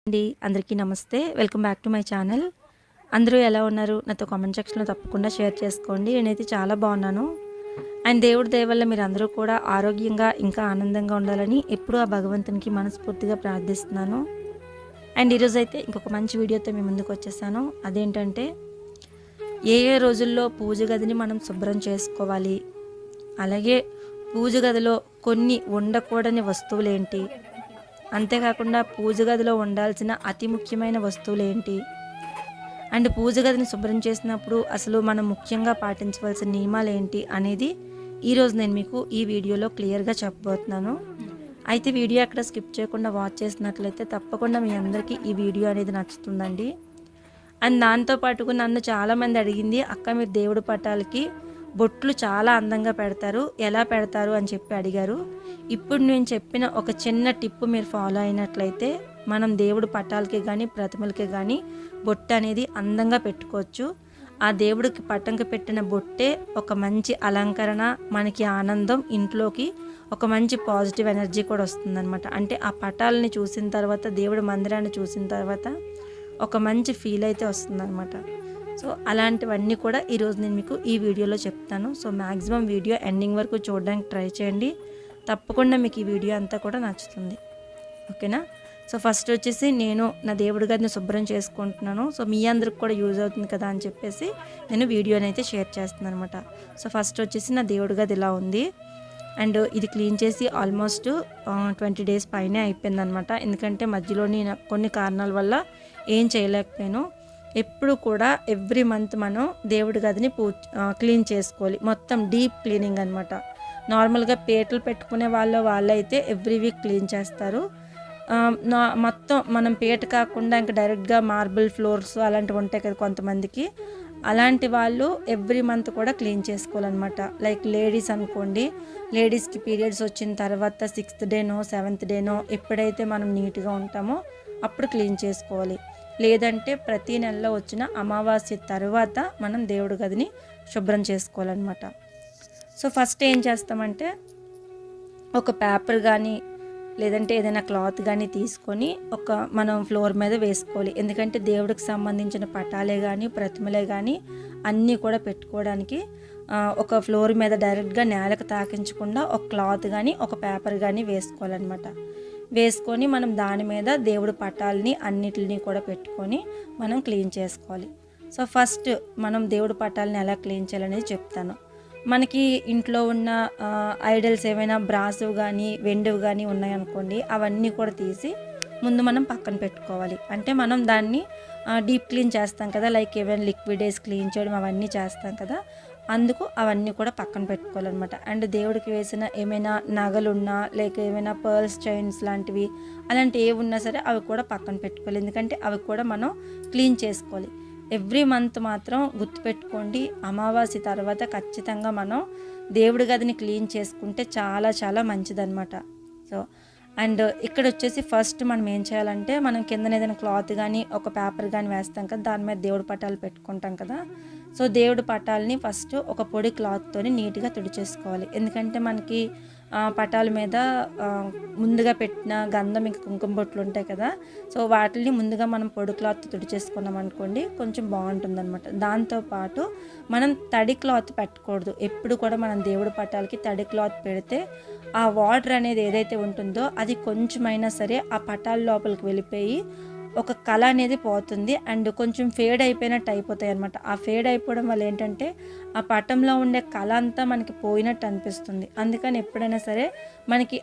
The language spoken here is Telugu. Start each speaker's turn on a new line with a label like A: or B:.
A: అండి అందరికీ నమస్తే. Welcome back to my channel. అందరూ ఎలా ఉన్నారు? నాతో కామెంట్ సెక్షన్లో తప్పకుండా షేర్ చేసుకోండి. నేనైతే చాలా బాగున్నాను. అండ్ దేవుడి దయ వల్ల మీరు అందరూ కూడా ఆరోగ్యంగా ఇంకా ఆనందంగా ఉండాలని ఎప్పుడూ ఆ భగవంతునికి మనస్ఫూర్తిగా ప్రార్థిస్తున్నాను. అండ్ ఈరోజైతే ఇంకొక మంచి వీడియోతో మీ ముందుకు వచ్చేసాను. అదేంటంటే ఏ ఏ రోజుల్లో పూజ గదిని మనం శుభ్రం చేసుకోవాలి, అలాగే పూజ గదిలో కొన్ని ఉండకూడని వస్తువులు ఏంటి, అంతేకాకుండా పూజ గదిలో ఉండాల్సిన అతి ముఖ్యమైన వస్తువులు ఏంటి, అండ్ పూజ గదిని శుభ్రం చేసినప్పుడు అసలు మనం ముఖ్యంగా పాటించవలసిన నియమాలు ఏంటి అనేది ఈరోజు నేను మీకు ఈ వీడియోలో క్లియర్గా చెప్పబోతున్నాను. అయితే వీడియో అక్కడ స్కిప్ చేయకుండా వాచ్ చేసినట్లయితే తప్పకుండా మీ అందరికీ ఈ వీడియో అనేది నచ్చుతుందండి. అండ్ దాంతోపాటుగా నన్ను చాలామంది అడిగింది, అక్క మీరు దేవుడి పటాలకి బొట్లు చాలా అందంగా పెడతారు, ఎలా పెడతారు అని చెప్పి అడిగారు. ఇప్పుడు నేను చెప్పిన ఒక చిన్న టిప్ మీరు ఫాలో అయినట్లయితే మనం దేవుడి పటాలకి కానీ ప్రతిమలకి కానీ బొట్టు అనేది అందంగా పెట్టుకోవచ్చు. ఆ దేవుడికి పటంకి పెట్టిన బొట్టే ఒక మంచి అలంకరణ, మనకి ఆనందం, ఇంట్లోకి ఒక మంచి పాజిటివ్ ఎనర్జీ కూడా వస్తుందన్నమాట. అంటే ఆ పటాలని చూసిన తర్వాత, దేవుడి మందిరాన్ని చూసిన తర్వాత ఒక మంచి ఫీల్ అయితే వస్తుందన్నమాట. సో అలాంటివన్నీ కూడా ఈరోజు నేను మీకు ఈ వీడియోలో చెప్తాను. సో మ్యాక్సిమం వీడియో ఎండింగ్ వరకు చూడడానికి ట్రై చేయండి. తప్పకుండా మీకు ఈ వీడియో అంతా కూడా నచ్చుతుంది. ఓకేనా? సో ఫస్ట్ వచ్చేసి నేను నా దేవుడి గదిని శుభ్రం చేసుకుంటున్నాను. సో మీ అందరికి కూడా యూజ్ అవుతుంది కదా అని చెప్పేసి నేను వీడియోని అయితే షేర్ చేస్తున్నాను అనమాట. సో ఫస్ట్ వచ్చేసి నా దేవుడి గది ఇలా ఉంది. అండ్ ఇది క్లీన్ చేసి ఆల్మోస్ట్ 20 days పైనే అయిపోయిందనమాట. ఎందుకంటే మధ్యలోని కొన్ని కారణాల వల్ల ఏం చేయలేకపోయాను. ఎప్పుడు కూడా ఎవ్రీ మంత్ మనం దేవుడి గదిని క్లీన్ చేసుకోవాలి. మొత్తం డీప్ క్లీనింగ్ అనమాట. నార్మల్గా పీటలు పెట్టుకునే వాళ్ళైతే ఎవ్రీ వీక్ క్లీన్ చేస్తారు. మొత్తం మనం పీట కాకుండా ఇంకా డైరెక్ట్గా మార్బుల్ ఫ్లోర్స్ అలాంటివి ఉంటాయి కదా కొంతమందికి, అలాంటి వాళ్ళు ఎవ్రీ మంత్ కూడా క్లీన్ చేసుకోవాలన్నమాట. లైక్ లేడీస్ అనుకోండి, లేడీస్కి పీరియడ్స్ వచ్చిన తర్వాత 6th డేనో 7th డేనో ఎప్పుడైతే మనం నీట్గా ఉంటామో అప్పుడు క్లీన్ చేసుకోవాలి. లేదంటే ప్రతి నెలలో వచ్చిన అమావాస్య తర్వాత మనం దేవుడి గదిని శుభ్రం చేసుకోవాలన్నమాట. సో ఫస్ట్ ఏం చేస్తామంటే ఒక పేపర్ కానీ లేదంటే ఏదైనా క్లాత్ కానీ తీసుకొని మనం ఫ్లోర్ మీద వేసుకోవాలి. ఎందుకంటే దేవుడికి సంబంధించిన పటాలే కానీ ప్రతిమలే కానీ అన్నీ కూడా పెట్టుకోవడానికి ఒక ఫ్లోర్ మీద డైరెక్ట్గా నేలకు తాకించకుండా ఒక క్లాత్ కానీ ఒక పేపర్ కానీ వేసుకోవాలన్నమాట. వేసుకొని మనం దాని మీద దేవుడి పటాలని అన్నిటిని కూడా పెట్టుకొని మనం క్లీన్ చేసుకోవాలి. సో ఫస్ట్ మనం దేవుడి పటాలని ఎలా క్లీన్ చేయాలనేది చెప్తాను. మనకి ఇంట్లో ఉన్న ఐడల్స్ ఏమైనా బ్రాస్వి కానీ వెండివి కానీ ఉన్నాయనుకోండి, అవన్నీ కూడా తీసి ముందు మనం పక్కన పెట్టుకోవాలి. అంటే మనం దాన్ని డీప్ క్లీన్ చేస్తాం కదా, లైక్ ఏమైనా లిక్విడ్ వేసి క్లీన్ చేయడం అవన్నీ చేస్తాం కదా, అందుకు అవన్నీ కూడా పక్కన పెట్టుకోవాలన్నమాట. అండ్ దేవుడికి వేసిన ఏమైనా నగలున్నా లేక ఏమైనా పర్ల్స్ చైన్స్ లాంటివి అలాంటివి ఏవి ఉన్నా సరే అవి కూడా పక్కన పెట్టుకోవాలి. ఎందుకంటే అవి కూడా మనం క్లీన్ చేసుకోవాలి. ఎవ్రీ మంత్ మాత్రం గుర్తుపెట్టుకోండి, అమావాస్య తర్వాత ఖచ్చితంగా మనం దేవుడి గదిని క్లీన్ చేసుకుంటే చాలా చాలా మంచిదన్నమాట. సో అండ్ ఇక్కడ వచ్చేసి ఫస్ట్ మనం ఏం చేయాలంటే, మనం కింద ఏదైనా క్లాత్ కానీ ఒక పేపర్ కానీ వేస్తాం కదా, దాని మీద దేవుడి పటాలు పెట్టుకుంటాం కదా. సో దేవుడి పటాలని ఫస్ట్ ఒక పొడి క్లాత్తోని నీట్గా తుడిచేసుకోవాలి. ఎందుకంటే మనకి పటాల మీద ముందుగా పెట్టిన గంధం ఇంకా కుంకుమ బొట్లు ఉంటాయి కదా, సో వాటిని ముందుగా మనం పొడి క్లాత్ తుడిచేసుకున్నాం అనుకోండి కొంచెం బాగుంటుంది అనమాట. దాంతోపాటు మనం తడి క్లాత్ పెట్టకూడదు. ఎప్పుడు కూడా మనం దేవుడి పటాలకి తడి క్లాత్ పెడితే ఆ వాటర్ అనేది ఏదైతే ఉంటుందో అది కొంచెమైనా సరే ఆ పటాల లోపలికి వెళ్ళిపోయి ఒక కళ అనేది పోతుంది. అండ్ కొంచెం ఫేడ్ అయిపోయినట్టు అయిపోతాయి అనమాట. ఆ ఫేడ్ అయిపోవడం వల్ల ఏంటంటే ఆ పటంలో ఉండే కళ అంతా మనకి పోయినట్టు అనిపిస్తుంది. అందుకని ఎప్పుడైనా సరే మనకి